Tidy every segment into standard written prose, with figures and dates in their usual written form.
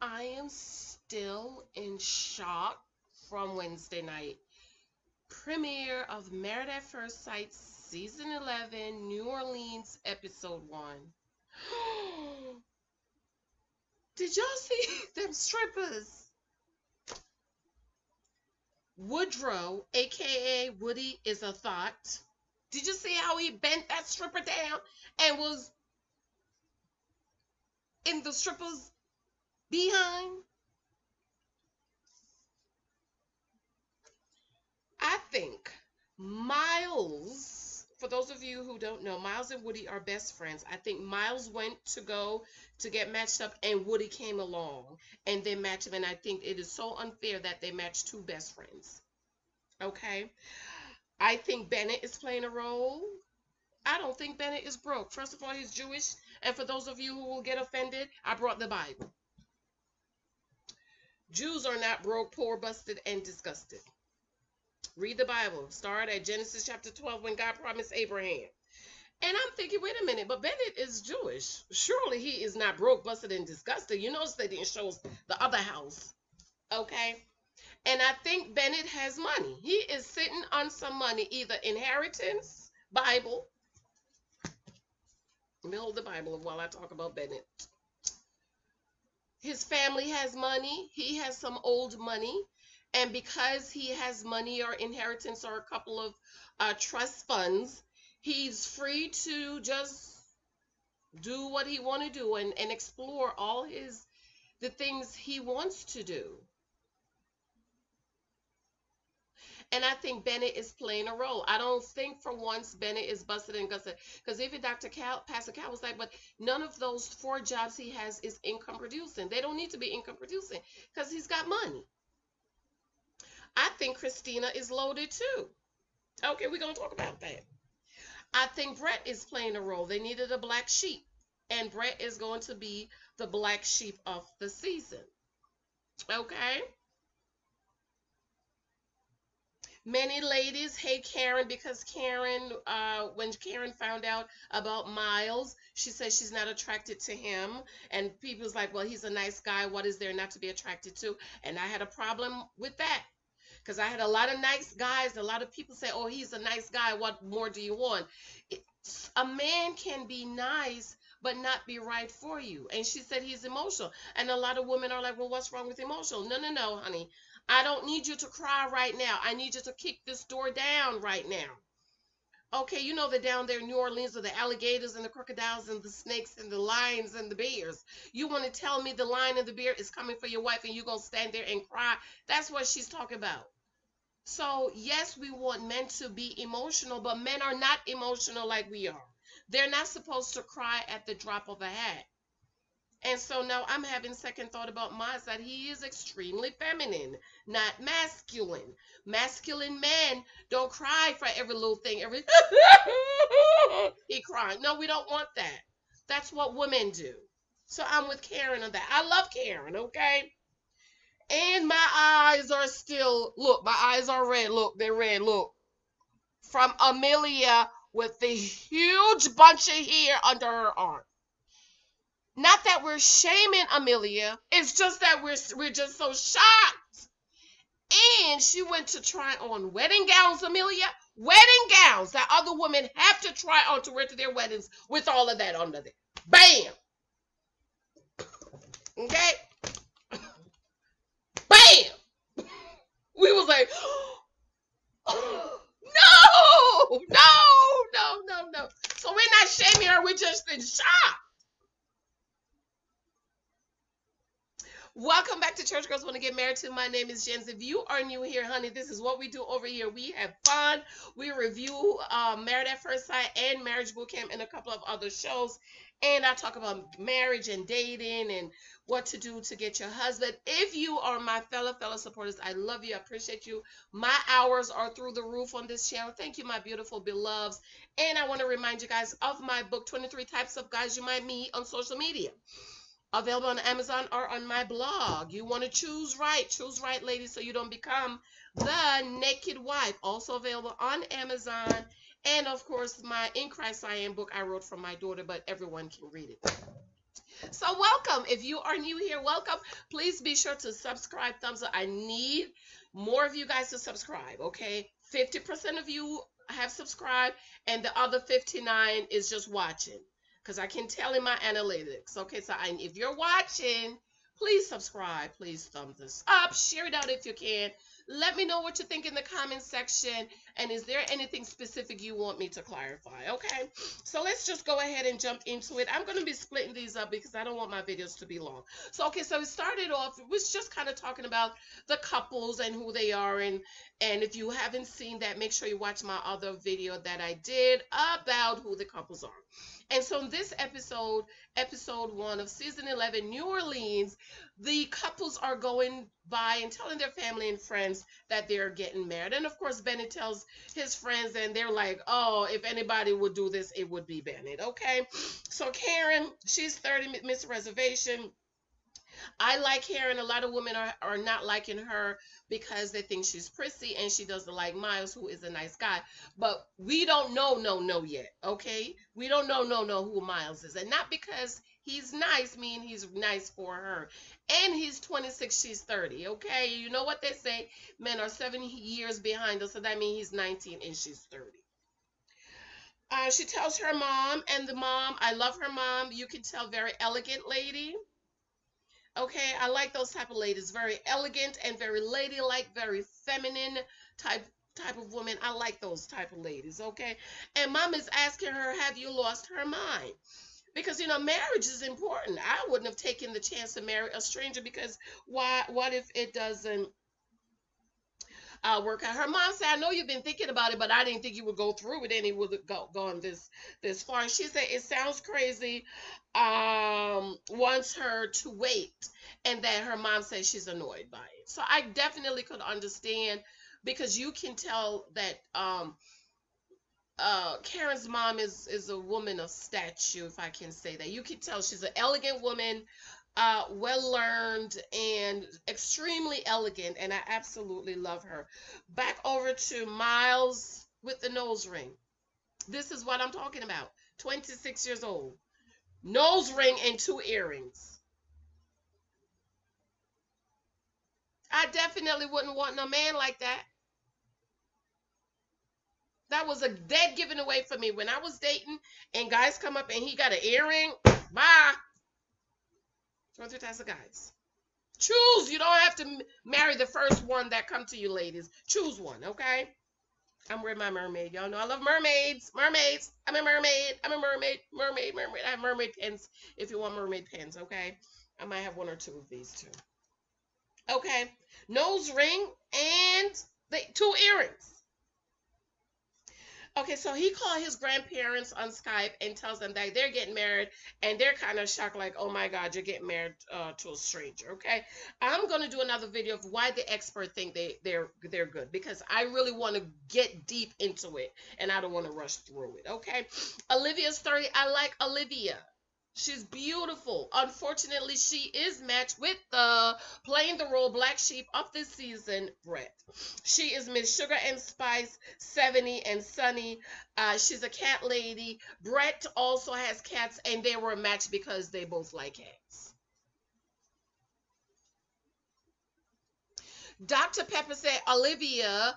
I am still in shock from Wednesday night. Premiere of Married at First Sight, Season 11, New Orleans, Episode 1. Did y'all see them strippers? Woodrow, aka Woody, is a thot. Did you see how he bent that stripper down and was in the stripper's behind? I think Miles, for those of you who don't know, Miles and Woody are best friends. I think Miles went to go to get matched up and Woody came along and they matched him. And I think it is so unfair that they matched two best friends. Okay. I think Bennett is playing a role. I don't think Bennett is broke. First of all, he's Jewish. And for those of you who will get offended, I brought the Bible. Jews are not broke, poor, busted, and disgusted. Read the Bible. Start at Genesis chapter 12 when God promised Abraham. And I'm thinking, wait a minute, but Bennett is Jewish. Surely he is not broke, busted, and disgusted. You notice they didn't show us the other house. Okay? And I think Bennett has money. He is sitting on some money, either inheritance, Bible. Let me hold the Bible while I talk about Bennett. His family has money. He has some old money. And because he has money or inheritance or a couple of trust funds, he's free to just do what he want to do and explore all the things he wants to do. And I think Bennett is playing a role. I don't think for once Bennett is busted and gusted. Because even Pastor Cal was like, but none of those 4 jobs he has is income producing. They don't need to be income producing because he's got money. I think Christina is loaded too. Okay, we're going to talk about that. I think Brett is playing a role. They needed a black sheep. And Brett is going to be the black sheep of the season. Okay? Many ladies hate Karen because Karen, when Karen found out about Miles, she said she's not attracted to him. And people's like, well, he's a nice guy. What is there not to be attracted to? And I had a problem with that. Because I had a lot of nice guys. A lot of people say, oh, he's a nice guy. What more do you want? A man can be nice, but not be right for you. And she said he's emotional. And a lot of women are like, well, what's wrong with emotional? No, no, no, honey. I don't need you to cry right now. I need you to kick this door down right now. Okay, you know that down there in New Orleans are the alligators and the crocodiles and the snakes and the lions and the bears. You want to tell me the lion and the bear is coming for your wife and you're going to stand there and cry? That's what she's talking about. So, yes, we want men to be emotional, but men are not emotional like we are. They're not supposed to cry at the drop of a hat. And so now I'm having second thought about Miles that he is extremely feminine, not masculine. Masculine men don't cry for every little thing. He crying. No, we don't want that. That's what women do. So I'm with Karen on that. I love Karen, okay? And my eyes are still, look, my eyes are red. Look, they're red. Look. From Amelia with the huge bunch of hair under her arm. Not that we're shaming Amelia. It's just that we're just so shocked. And she went to try on wedding gowns, Amelia. Wedding gowns that other women have to try on to wear to their weddings with all of that under there. Bam. Okay. Bam! We was like, no. So we're not shaming her. We're just in shock. Welcome back to Church Girls Want to Get Married To. My name is Janice. If you are new here, honey, this is what we do over here. We have fun. We review Married at First Sight and Marriage Boot Camp and a couple of other shows. And I talk about marriage and dating and what to do to get your husband. If you are my fellow supporters, I love you. I appreciate you. My hours are through the roof on this channel. Thank you, my beautiful beloveds. And I want to remind you guys of my book, 23 Types of Guys You Might Meet on Social Media. Available on Amazon or on my blog. You want to choose right, ladies, so you don't become the naked wife. Also available on Amazon. And, of course, my In Christ I Am book I wrote for my daughter, but everyone can read it. So welcome. If you are new here, welcome. Please be sure to subscribe, thumbs up. I need more of you guys to subscribe, okay? 50% of you have subscribed, and the other 59 is just watching. Because I can tell in my analytics. Okay, so if you're watching, please subscribe. Please thumbs this up. Share it out if you can. Let me know what you think in the comment section. And is there anything specific you want me to clarify? Okay, so let's just go ahead and jump into it. I'm going to be splitting these up because I don't want my videos to be long. So, okay, so we started off, we was just kind of talking about the couples and who they are. And if you haven't seen that, make sure you watch my other video that I did about who the couples are. And so in this episode 1 of season 11, New Orleans, the couples are going by and telling their family and friends that they're getting married. And of course, Bennett tells his friends, and they're like, oh, if anybody would do this, it would be Bennett. Okay, so Karen, she's 30, Miss Reservation. I like Karen. A lot of women are not liking her because they think she's prissy, and she doesn't like Miles, who is a nice guy. But we don't know yet, okay? We don't know who Miles is. And not because he's nice, mean he's nice for her. And he's 26, she's 30, okay? You know what they say, men are 7 years behind us, so that means he's 19 and she's 30. She tells her mom, and the mom, I love her mom. You can tell, very elegant lady. Okay, I like those type of ladies. Very elegant and very ladylike, very feminine type of woman. I like those type of ladies, okay? And mom is asking her, have you lost her mind? Because, you know, marriage is important. I wouldn't have taken the chance to marry a stranger because what if it doesn't work out? Her mom said, I know you've been thinking about it, but I didn't think you would go through with it and it would have gone this far. And she said, it sounds crazy, wants her to wait, and that her mom says she's annoyed by it. So I definitely could understand, because you can tell that Karen's mom is a woman of stature, if I can say that. You can tell she's an elegant woman, well learned and extremely elegant, and I absolutely love her. Back over to Miles with the nose ring. This is what I'm talking about. 26 years old, nose ring and 2 earrings. I definitely wouldn't want no man like that. That was a dead giving away for me. When I was dating and guys come up and he got an earring, bye. 23 types of guys. Choose. You don't have to marry the first one that come to you, ladies. Choose one, okay? I'm wearing my mermaid. Y'all know I love mermaids. Mermaids. I'm a mermaid. I'm a mermaid. Mermaid. I have mermaid pens if you want mermaid pens, okay? I might have 1 or 2 of these too. Okay. Nose ring and the 2 earrings. Okay, so he called his grandparents on Skype and tells them that they're getting married, and they're kind of shocked, like, oh my God, you're getting married to a stranger, okay? I'm going to do another video of why the expert think they're good, because I really want to get deep into it, and I don't want to rush through it, okay? Olivia's 30. I like Olivia. She's beautiful. Unfortunately, she is matched with the playing the role black sheep of this season, Brett. She is Miss Sugar and Spice, 70 and Sunny. She's a cat lady. Brett also has cats, and they were matched because they both like cats. Dr. Pepper said Olivia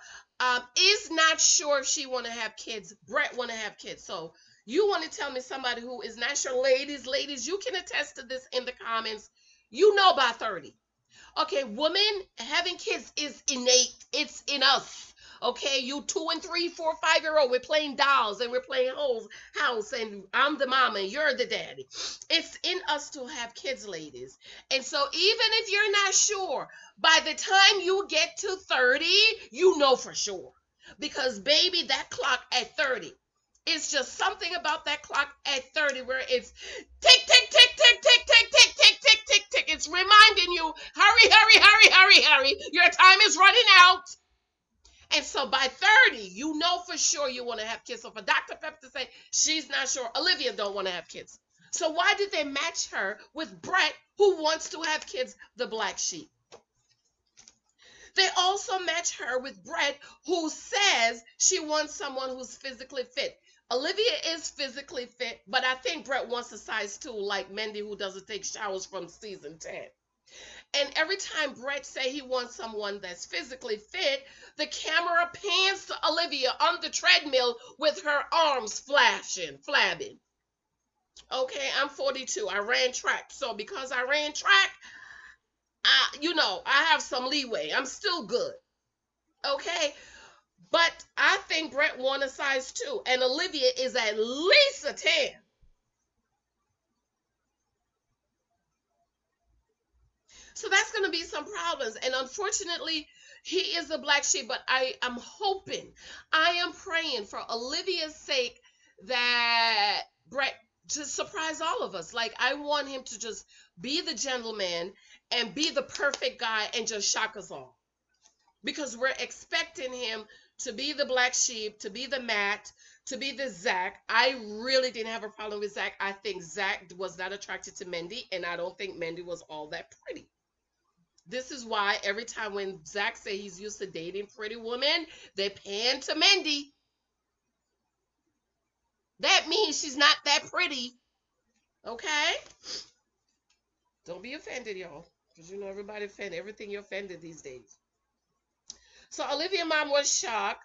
is not sure if she want to have kids. Brett want to have kids. So you want to tell me somebody who is not sure. Ladies, you can attest to this in the comments. You know by 30. Okay, women having kids is innate. It's in us. Okay, you 2 and 3, 4, 5-year-old, we're playing dolls and we're playing house, and I'm the mama and you're the daddy. It's in us to have kids, ladies. And so even if you're not sure, by the time you get to 30, you know for sure. Because baby, that clock at 30, it's just something about that clock at 30 where it's tick, tick, tick, tick, tick, tick, tick, tick, tick, tick, tick. It's reminding you, hurry, hurry, hurry, hurry, hurry. Your time is running out. And so by 30, you know for sure you want to have kids. So for Dr. Pepper to say she's not sure, Olivia don't want to have kids. So why did they match her with Brett, who wants to have kids, the black sheep? They also match her with Brett, who says she wants someone who's physically fit. Olivia is physically fit, but I think Brett wants a size 2, like Mendy, who doesn't take showers from season 10. And every time Brett say he wants someone that's physically fit, the camera pans to Olivia on the treadmill with her arms flabbing. Okay, I'm 42. I ran track. So because I ran track, I have some leeway. I'm still good. Okay? But I think Brett won a size 2, and Olivia is at least a 10. So that's going to be some problems. And unfortunately, he is a black sheep, but I am hoping, I am praying for Olivia's sake that Brett just surprise all of us. Like, I want him to just be the gentleman and be the perfect guy and just shock us all. Because we're expecting him to be the black sheep, to be the Matt, to be the Zach. I really didn't have a problem with Zach. I think Zach was not attracted to Mendy, and I don't think Mendy was all that pretty. This is why every time when Zach say he's used to dating pretty women, they pan to Mendy. That means she's not that pretty. Okay? Don't be offended, y'all. Because you know everybody offended. Everything you're offended these days. So Olivia mom was shocked.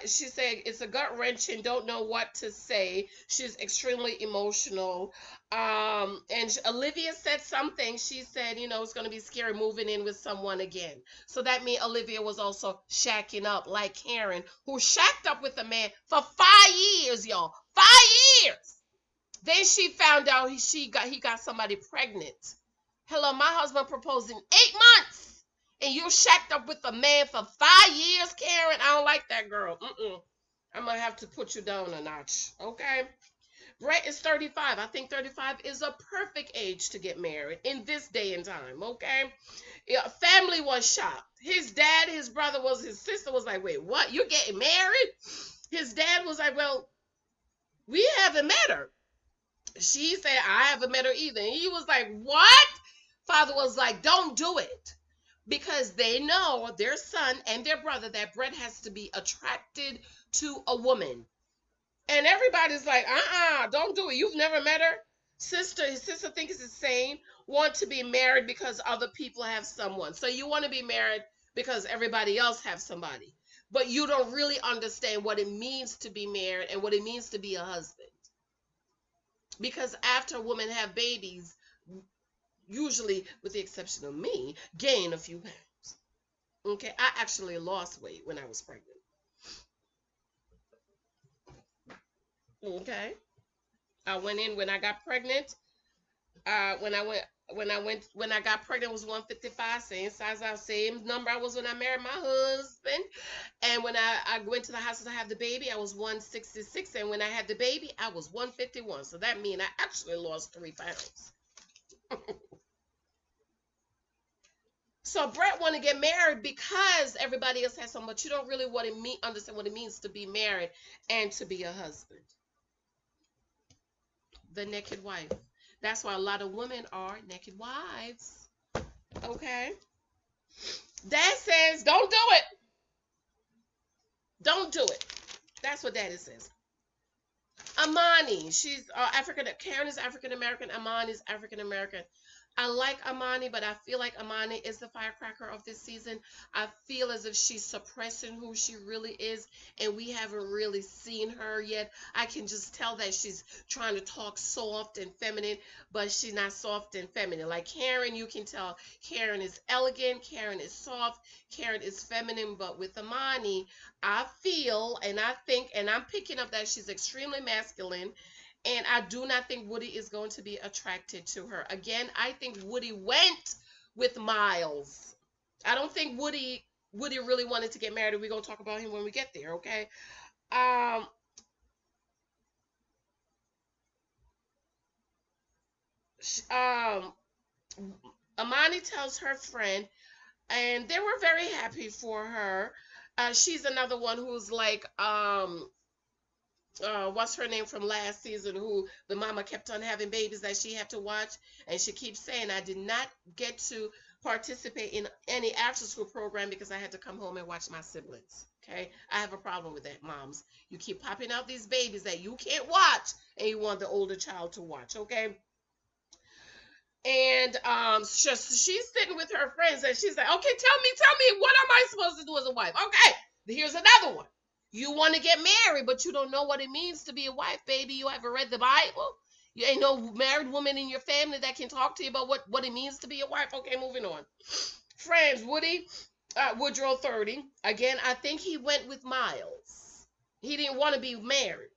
She said it's a gut wrenching, don't know what to say. She's extremely emotional. And Olivia said something. She said, it's going to be scary moving in with someone again. So that means Olivia was also shacking up like Karen, who shacked up with a man for 5 years, y'all. 5 years. Then she found out he got somebody pregnant. Hello, my husband proposed in 8 months. And you shacked up with a man for 5 years, Karen? I don't like that, girl. I'm going to have to put you down a notch, okay? Brett is 35. I think 35 is a perfect age to get married in this day and time, okay? Yeah, family was shocked. His dad, his brother, his sister was like, wait, what? You're getting married? His dad was like, well, we haven't met her. She said, I haven't met her either. And he was like, what? Father was like, don't do it. Because they know, their son and their brother, that Brett has to be attracted to a woman. And everybody's like, don't do it. You've never met her? His sister thinks it's insane. Want to be married because other people have someone. So you want to be married because everybody else have somebody. But you don't really understand what it means to be married and what it means to be a husband. Because after a woman have babies, usually, with the exception of me, gain a few pounds. Okay, I actually lost weight when I was pregnant. Okay, I went in when I got pregnant. When I got pregnant was 155, same size, same number I was when I married my husband. And when I went to the hospital to have the baby, I was 166, and when I had the baby, I was 151. So that means I actually lost 3 pounds. So Brett want to get married because everybody else has so much. You don't really understand what it means to be married and to be a husband. The naked wife. That's why a lot of women are naked wives. Okay? Dad says, don't do it. Don't do it. That's what Daddy says. Amani, she's African. Karen is African American. Amani is African American. I like Amani, but I feel like Amani is the firecracker of this season. I feel as if she's suppressing who she really is, and we haven't really seen her yet. I can just tell that she's trying to talk soft and feminine, but she's not soft and feminine. Like Karen, you can tell Karen is elegant, Karen is soft, Karen is feminine, but with Amani, I feel and I think, and I'm picking up that she's extremely masculine. And I do not think Woody is going to be attracted to her. Again, I think Woody went with Miles. I don't think Woody really wanted to get married. We're going to talk about him when we get there, okay? Amani tells her friend, and they were very happy for her. She's another one who's like, what's her name from last season, who the mama kept on having babies that she had to watch, and she keeps saying, I did not get to participate in any after school program because I had to come home and watch my siblings. Okay, I have a problem with that, moms. You keep popping out these babies that you can't watch, and you want the older child to watch. Okay, and she's sitting with her friends, and she's like, "Okay, tell me, what am I supposed to do as a wife?" Okay, here's another one. You want to get married, but you don't know what it means to be a wife, baby. You haven't read the Bible. You ain't no married woman in your family that can talk to you about what it means to be a wife. Okay, moving on. Friends, Woodrow 30. Again, I think he went with Miles. He didn't want to be married.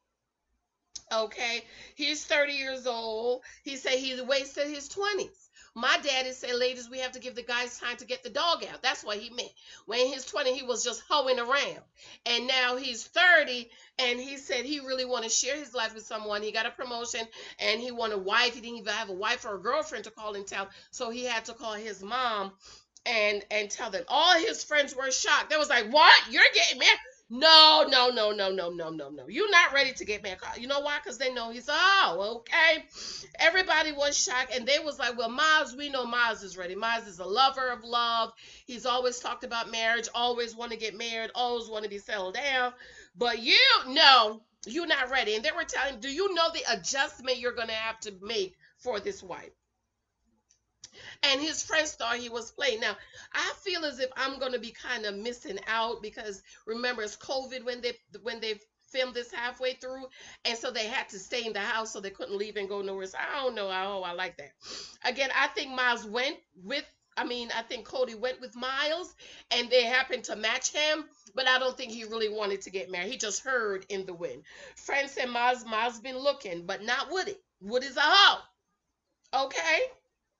Okay, he's 30 years old. He said he wasted his 20s. My daddy said, ladies, we have to give the guys time to get the dog out. That's what he meant. When in his 20s, he was just hoeing around. And now he's 30, and he said he really want to share his life with someone. He got a promotion, and he want a wife. He didn't even have a wife or a girlfriend to call in town, so he had to call his mom and tell them. All his friends were shocked. They was like, what? You're getting married? No, no, no, no, no, no, no, no. You're not ready to get married. You know why? Because they know he's, oh, okay. Everybody was shocked, and they was like, well, Miles, we know Miles is ready. Miles is a lover of love. He's always talked about marriage, always want to get married, always want to be settled down. But you, no, you're not ready. And they were telling him, do you know the adjustment you're going to have to make for this wife? And his friends thought he was playing. Now, I feel as if I'm going to be kind of missing out because remember it's COVID when they filmed this halfway through, and so they had to stay in the house, so they couldn't leave and go nowhere. So I don't know. Oh, I like that. Again, I think Miles went with. I think Cody went with Miles, and they happened to match him. But I don't think he really wanted to get married. He just heard in the wind. Friends said Miles been looking, but not Woody. Woody's a hoe. Okay.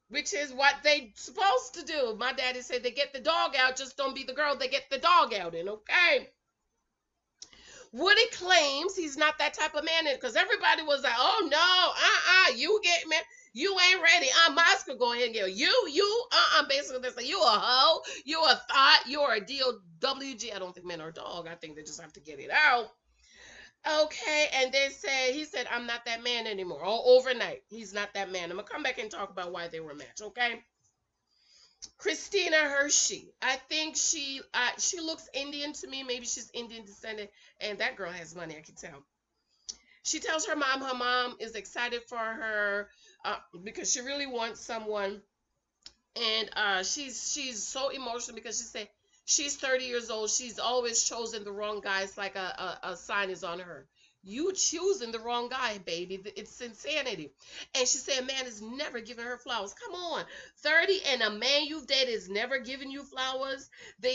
Which is what they supposed to do. My daddy said they get the dog out, just don't be the girl they get the dog out in, okay? Woody claims he's not that type of man because everybody was like, oh no, you get me. You ain't ready. Miles could go ahead and get you, basically they say you a hoe, you a thot, you're a DOWG. I don't think men are dog. I think they just have to get it out. Okay, and he said, I'm not that man anymore. Oh, overnight, he's not that man. I'm gonna come back and talk about why they were matched. Okay, Christina Hershey. I think she looks Indian to me. Maybe she's Indian descendant, and that girl has money. I can tell. She tells her mom is excited for her because she really wants someone, and she's so emotional because she said she's 30 years old. She's always chosen the wrong guys, like a sign is on her. You choosing the wrong guy, baby. It's insanity. And she said a man is never giving her flowers. Come on. 30 and a man you've dated is never giving you flowers.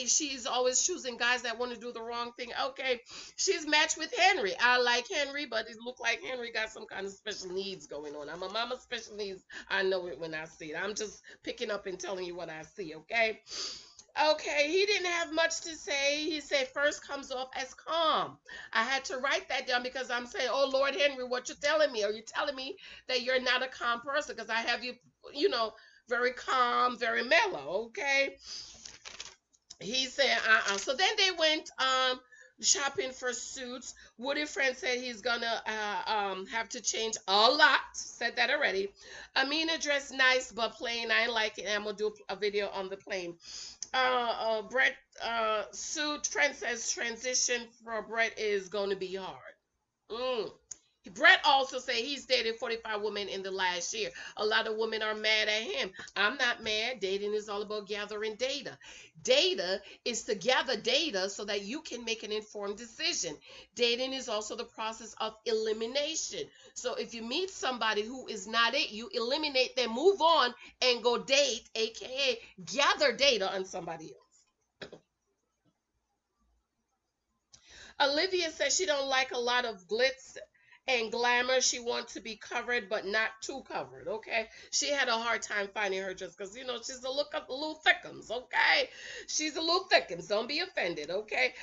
She's always choosing guys that want to do the wrong thing. Okay. She's matched with Henry. I like Henry, but it looked like Henry got some kind of special needs going on. I'm a mama special needs. I know it when I see it. I'm just picking up and telling you what I see, okay? Okay, he didn't have much to say. He said first comes off as calm. I had to write that down because I'm saying, oh, Lord Henry, what you telling me? Are you telling me that you're not a calm person? Because I have you, very calm, very mellow, okay? He said, So then they went shopping for suits. Woody friend said he's gonna have to change a lot. Said that already. Amina dressed nice but plain. I like it. I'm gonna do a video on the plain. Brett suit friend says transition for Brett is gonna be hard. Brett also said he's dated 45 women in the last year. A lot of women are mad at him. I'm not mad. Dating is all about gathering data. Data is to gather data so that you can make an informed decision. Dating is also the process of elimination. So if you meet somebody who is not it, you eliminate them, move on, and go date, aka gather data on somebody else. Olivia says she don't like a lot of glitz and glamour. She wants to be covered but not too covered. Okay, she had a hard time finding her just because she's a little thickums. Okay, she's a little thickums. Don't be offended. Okay,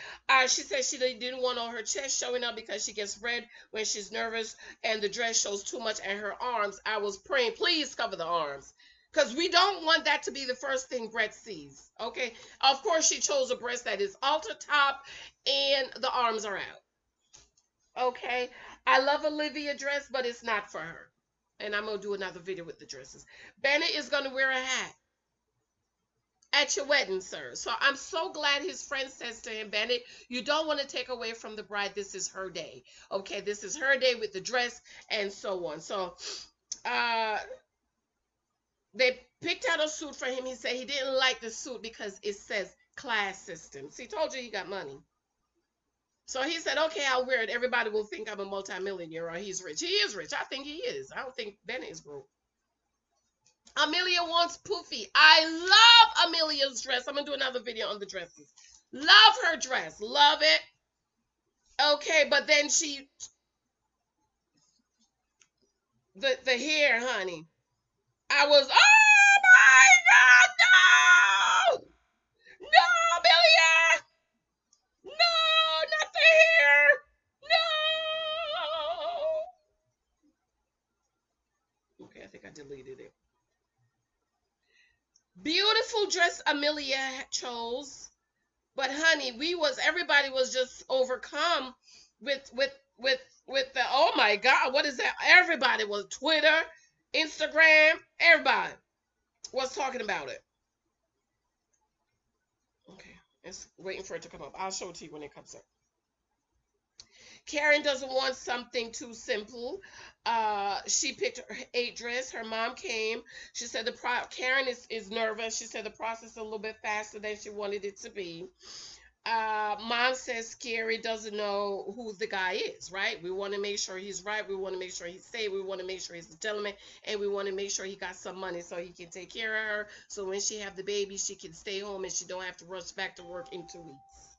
she said she didn't want all her chest showing up because she gets red when she's nervous and the dress shows too much and her arms. I was praying, please cover the arms. Because we don't want that to be the first thing Brett sees. Okay. Of course, she chose a breast that is altar top and the arms are out. Okay. I love Olivia dress, but it's not for her. And I'm going to do another video with the dresses. Bennett is going to wear a hat. at your wedding, sir. So I'm so glad his friend says to him, Bennett, you don't want to take away from the bride. This is her day. Okay, this is her day with the dress and so on. So uh they picked out a suit for him. He said he didn't like the suit because it says class system. See, told you he got money. So he said, okay, I'll wear it. Everybody will think I'm a multimillionaire or he's rich. He is rich. I think he is. I don't think Bennett is broke. Amelia wants poofy. I love Amelia's dress. I'm going to do another video on the dresses. Love her dress. Love it. Okay, but then the hair, honey. I was, oh my God, no! No, Amelia! No, not the hair! No! Okay, I think I deleted it. Beautiful dress Amelia chose. But honey, everybody was just overcome with the, oh my God, what is that? Everybody was Twitter, Instagram, everybody was talking about it. Okay, it's waiting for it to come up. I'll show it to you when it comes up. Karen doesn't want something too simple. She picked a dress. Her mom came. She said Karen is nervous. She said the process is a little bit faster than she wanted it to be. Mom says Scary doesn't know who the guy is, right? We want to make sure he's right. We want to make sure he's safe. We want to make sure he's a gentleman, and we want to make sure he got some money so he can take care of her. So when she have the baby, she can stay home and she don't have to rush back to work in 2 weeks.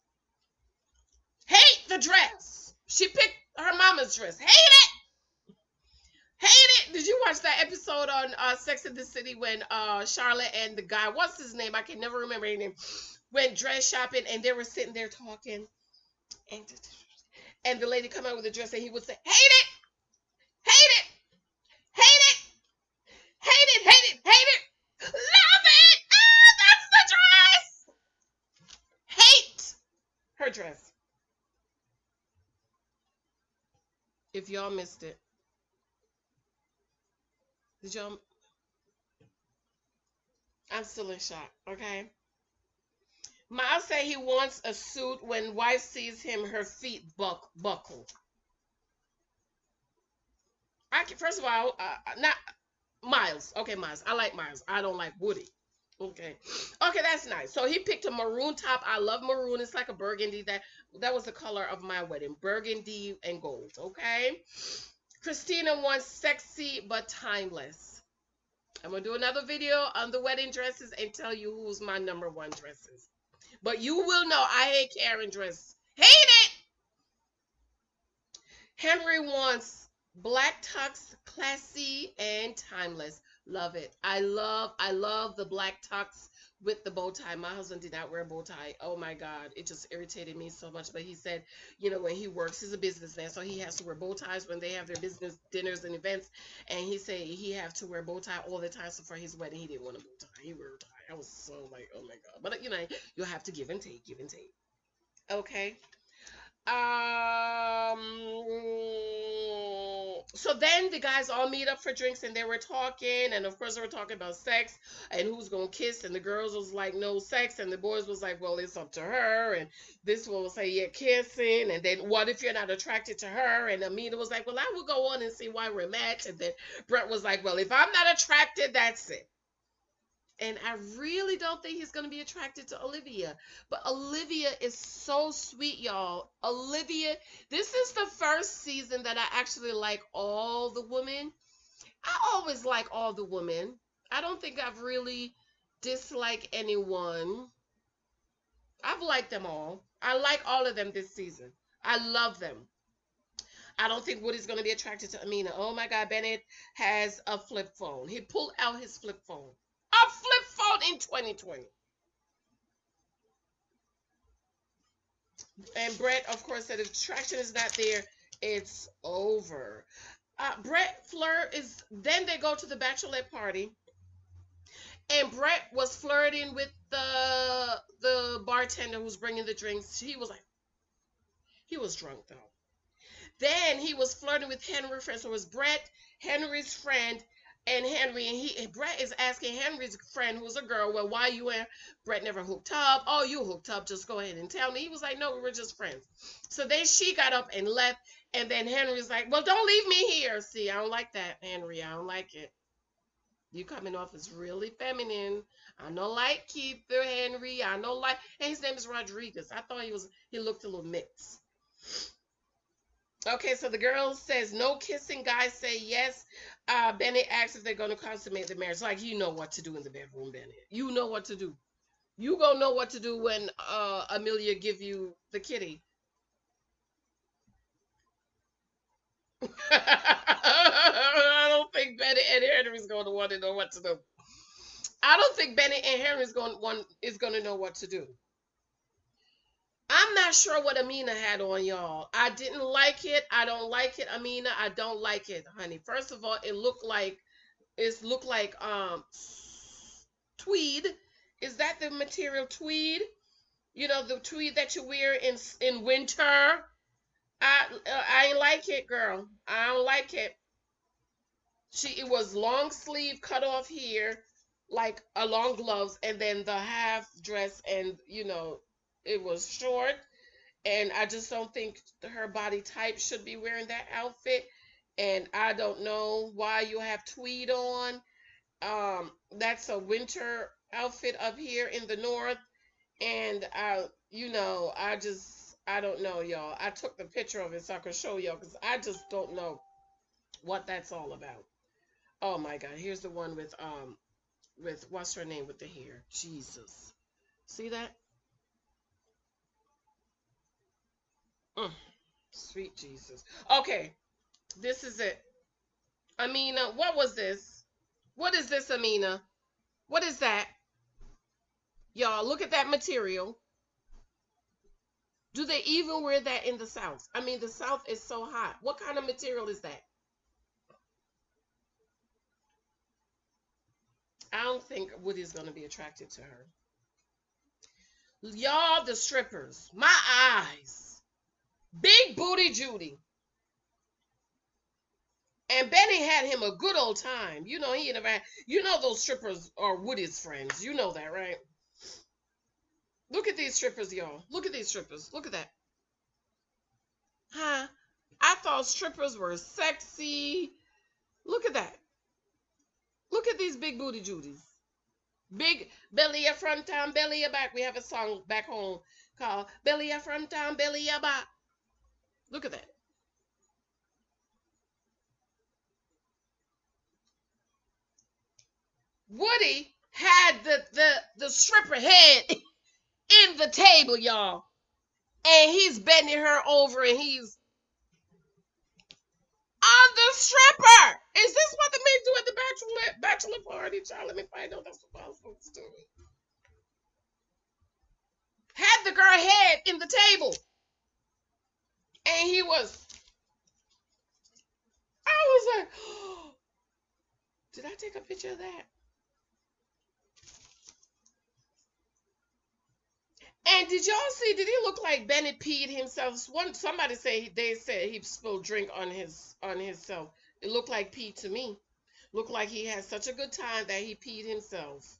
Hate the dress. She picked her mama's dress. Hate it. Hate it. Did you watch that episode on Sex and the City when Charlotte and the guy, what's his name? I can never remember his name. Went dress shopping and they were sitting there talking, and the lady come out with a dress and he would say, hate it, hate it, hate it, hate it, hate it, hate it, love it. Ah, that's the dress. Hate her dress. If y'all missed it, did y'all? I'm still in shock. Okay. Miles said he wants a suit when wife sees him, her feet buckle. First of all, not Miles. Okay, Miles. I like Miles. I don't like Woody. Okay. Okay, that's nice. So he picked a maroon top. I love maroon. It's like a burgundy. That was the color of my wedding. Burgundy and gold. Okay. Christina wants sexy but timeless. I'm going to do another video on the wedding dresses and tell you who's my number one dresses. But you will know I hate Karen dress. Hate it! Henry wants black tux, classy and timeless. Love it. I love the black tux with the bow tie. My husband did not wear a bow tie. Oh my God. It just irritated me so much. But he said, you know, when he works, he's a businessman, so he has to wear bow ties when they have their business dinners and events. And he said he have to wear bow tie all the time. So for his wedding, he didn't want a bow tie. He wore a tie. I was so like, oh my God. But you know, you'll have to give and take, give and take. Okay. So then the guys all meet up for drinks and they were talking, and of course they were talking about sex and who's gonna kiss, and the girls was like no sex, and the boys was like, well, it's up to her, and this one will say yeah, kissing, and then what if you're not attracted to her? And Amina was like, well, I will go on and see why we're matched, and then Brett was like, well, if I'm not attracted, that's it. And I really don't think he's going to be attracted to Olivia. But Olivia is so sweet, y'all. Olivia, this is the first season that I actually like all the women. I always like all the women. I don't think I've really disliked anyone. I've liked them all. I like all of them this season. I love them. I don't think Woody's going to be attracted to Amina. Oh my God, Bennett has a flip phone. He pulled out his flip phone. A flip phone in 2020. And Brett, of course, said if attraction is not there, it's over. Brett flirt is, then they go to the bachelorette party. And Brett was flirting with the bartender who's bringing the drinks. He was drunk though. Then he was flirting with Henry's friend. So it was Brett, Henry's friend, and Henry, and Brett is asking Henry's friend, who's a girl, well, why you and Brett never hooked up? Oh, you hooked up. Just go ahead and tell me. He was like, no, we were just friends. So then she got up and left, and then Henry's like, well, don't leave me here. See, I don't like that, Henry. I don't like it. You coming off as really feminine. I don't like Keither, Henry. I don't like, and his name is Rodriguez. I thought he looked a little mixed. Okay, so the girl says no kissing. Guys say yes. Bennett asks if they're going to consummate the marriage. Like, you know what to do in the bedroom, Bennett. You know what to do. You gonna know what to do when Amelia give you the kitty. I don't think Bennett and Henry's going to want to know what to do. I don't think Bennett and Henry's going to know what to do. I'm not sure what Amina had on, y'all. I didn't like it. I don't like it, Amina. I don't like it, honey. First of all, it looked like tweed. Is that the material tweed? You know, the tweed that you wear in winter. I ain't like it, girl. I don't like it. It was long sleeve cut off here, like a long gloves, and then the half dress, and it was short. And I just don't think her body type should be wearing that outfit. And I don't know why you have tweed on. That's a winter outfit up here in the north. And I don't know, y'all. I took the picture of it so I could show y'all because I just don't know what that's all about. Oh my God, here's the one with what's her name with the hair? Jesus. See that? Mm, sweet Jesus. Okay, this is it. Amina, what was this? What is this, Amina? What is that? Y'all, look at that material. Do they even wear that in the South? I mean, the South is so hot. What kind of material is that? I don't think Woody's going to be attracted to her. Y'all, the strippers. My eyes. Big booty Judy. And Benny had him a good old time. He never had, those strippers are Woody's friends. You know that, right? Look at these strippers, y'all. Look at these strippers. Look at that. Huh? I thought strippers were sexy. Look at that. Look at these big booty Judies. Big belly up front town, belly up back. We have a song back home called Belly up front town, belly up back. Look at that. Woody had the stripper head in the table, y'all. And he's bending her over and he's on the stripper. Is this what the men do at the bachelor party? Child, let me find out. That's what I was supposed to do. Had the girl head in the table. And I was like, oh, did I take a picture of that? And did y'all see? Did he look like Bennett peed himself? Somebody they said he spilled drink on himself. It looked like pee to me. Looked like he had such a good time that he peed himself.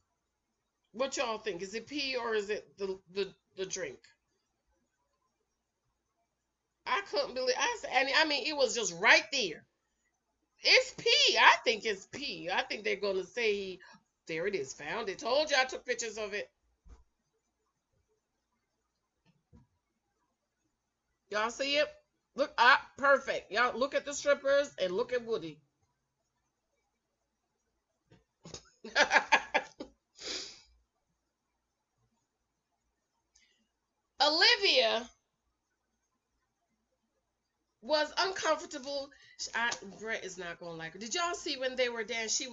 What y'all think? Is it pee or is it the drink? I couldn't believe. I mean, it was just right there. It's pee. I think it's pee. I think they're gonna say there it is. Found it. Told you I took pictures of it. Y'all see it? Look, perfect. Y'all look at the strippers and look at Woody. Olivia was uncomfortable. Brett is not gonna like her. Did y'all see when they were dancing?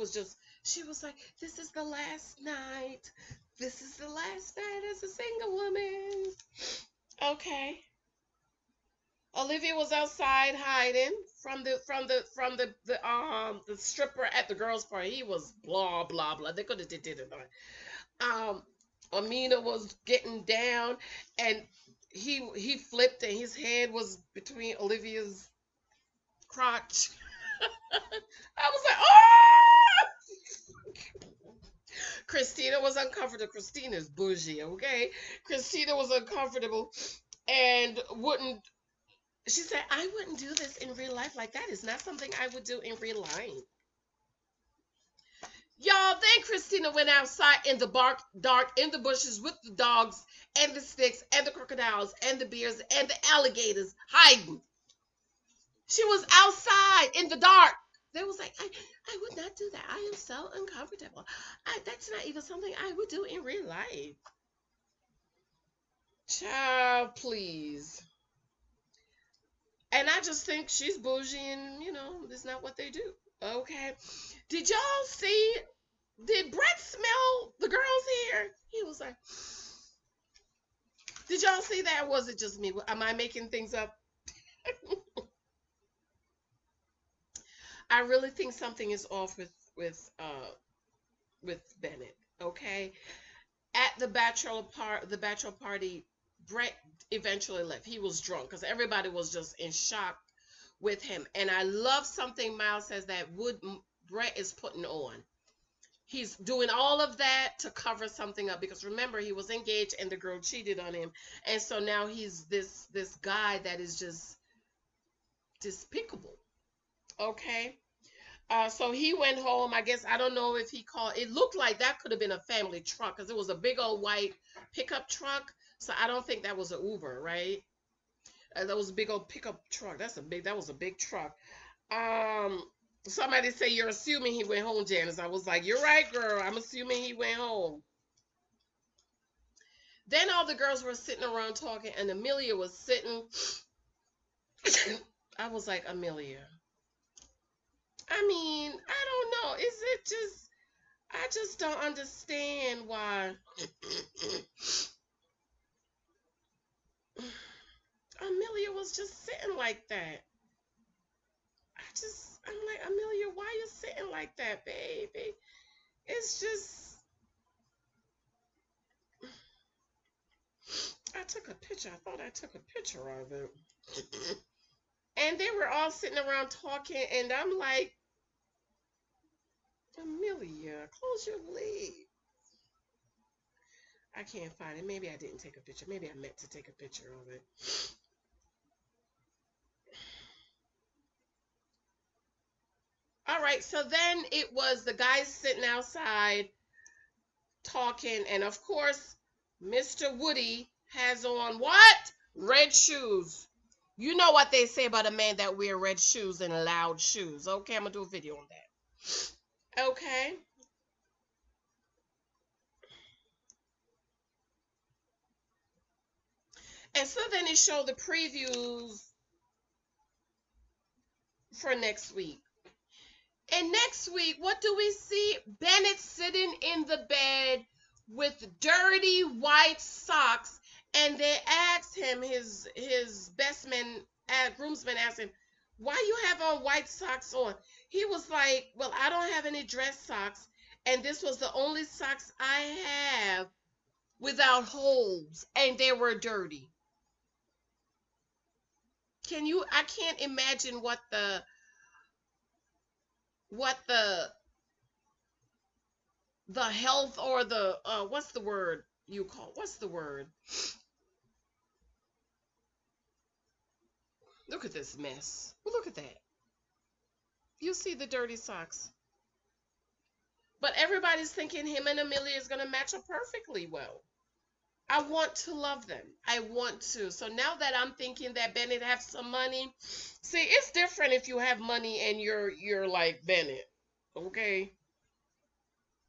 She was like, "This is the last night. This is the last night as a single woman." Okay. Olivia was outside hiding from the stripper at the girls' party. He was blah blah blah. They could have did it. Amina was getting down, and he flipped, and his head was between Olivia's crotch. I was like, oh! Christina was uncomfortable. Christina's bougie, okay? Christina was uncomfortable and wouldn't. She said, I wouldn't do this in real life. Like, that is not something I would do in real life. Y'all, then Christina went outside in the dark, in the bushes with the dogs and the sticks and the crocodiles and the bears and the alligators hiding. She was outside in the dark. They was like, I would not do that. I am so uncomfortable. That's not even something I would do in real life. Child, please. And I just think she's bougie and, it's not what they do. Okay. Did y'all see? Did Brett smell the girls here? He was like, did y'all see that? Or was it just me? Am I making things up? I really think something is off with Bennett. Okay. At the bachelor party, Brett eventually left. He was drunk because everybody was just in shock with him. And I love something Miles says that Brett is putting on. He's doing all of that to cover something up because remember he was engaged and the girl cheated on him, and so now he's this guy that is just despicable. Okay. So he went home. I guess I don't know if he called. It looked like that could have been a family truck because it was a big old white pickup truck. So I don't think that was an Uber, right? That was a big old pickup truck. That was a big truck. Somebody say you're assuming he went home, Janice. I was like, you're right, girl. I'm assuming he went home. Then all the girls were sitting around talking, and Amelia was sitting. I was like, Amelia. I mean, I don't know. Is it just? I just don't understand why. Amelia was just sitting like that. I'm like, Amelia, why you sitting like that, baby? It's just, I took a picture. I thought I took a picture of it. And they were all sitting around talking, and I'm like, Amelia, close your legs. I can't find it. Maybe I didn't take a picture. Maybe I meant to take a picture of it. All right, so then it was the guys sitting outside talking, and of course, Mr. Woody has on what? Red shoes. You know what they say about a man that wear red shoes and loud shoes. Okay, I'm going to do a video on that. Okay. And so then it showed the previews for next week. And next week, what do we see? Bennett sitting in the bed with dirty white socks. And they asked him, his best man, groomsman asked him, why you have on white socks on? He was like, well, I don't have any dress socks. And this was the only socks I have without holes. And they were dirty. I can't imagine what the health or the what's the word you call, what's the word? Look at this mess. Look at that. You see the dirty socks. But everybody's thinking him and Amelia is going to match up perfectly well. I want to love them. I want to. So now that I'm thinking that Bennett has some money, see, it's different if you have money and you're like Bennett, okay?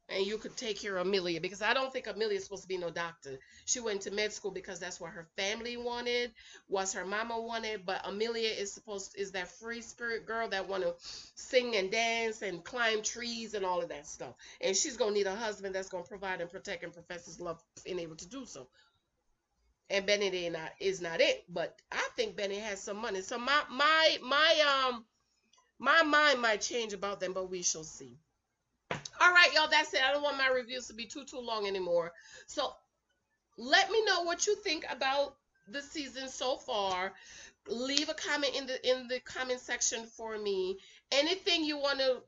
And you could take care of Amelia, because I don't think Amelia is supposed to be no doctor. She went to med school because that's what her family wanted, was her mama wanted. But Amelia is that free spirit girl that want to sing and dance and climb trees and all of that stuff. And she's gonna need a husband that's gonna provide and protect and profess his love, being able to do so. And Bennett is not it. But I think Bennett has some money. So my mind might change about them, but we shall see. All right, y'all, that's it. I don't want my reviews to be too long anymore. So let me know what you think about the season so far. Leave a comment in the comment section for me, Anything you want to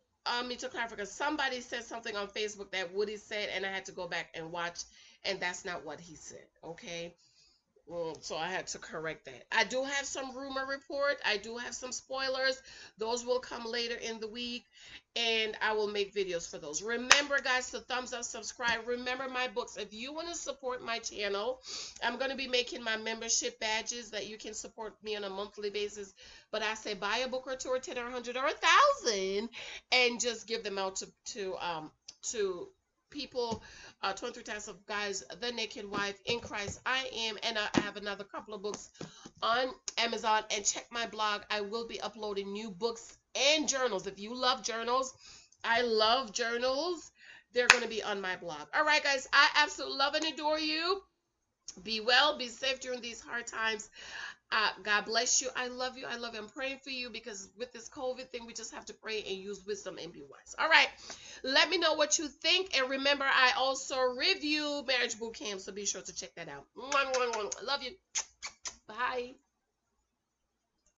me to clarify, because somebody said something on Facebook that Woody said, and I had to go back and watch, and that's not what he said. Okay. So I had to correct that. I do have some rumor report. I do have some spoilers. Those will come later in the week, and I will make videos for those. Remember, guys, to thumbs up, subscribe. Remember my books. If you want to support my channel, I'm going to be making my membership badges that you can support me on a monthly basis. But I say buy a book or two or 10 or 100 or 1,000 and just give them out to people. 23 Types of Guys, The Naked Wife, In Christ I Am, and I have another couple of books on Amazon. And check my blog. I will be uploading new books and journals. If you love journals, I love journals. They're going to be on my blog. All right, guys, I absolutely love and adore you. Be well, be safe during these hard times. God bless you. I love you. I love you. I'm praying for you, because with this COVID thing, we just have to pray and use wisdom and be wise. All right. Let me know what you think. And remember, I also review Marriage Boot Camp, so be sure to check that out. Love you. Bye.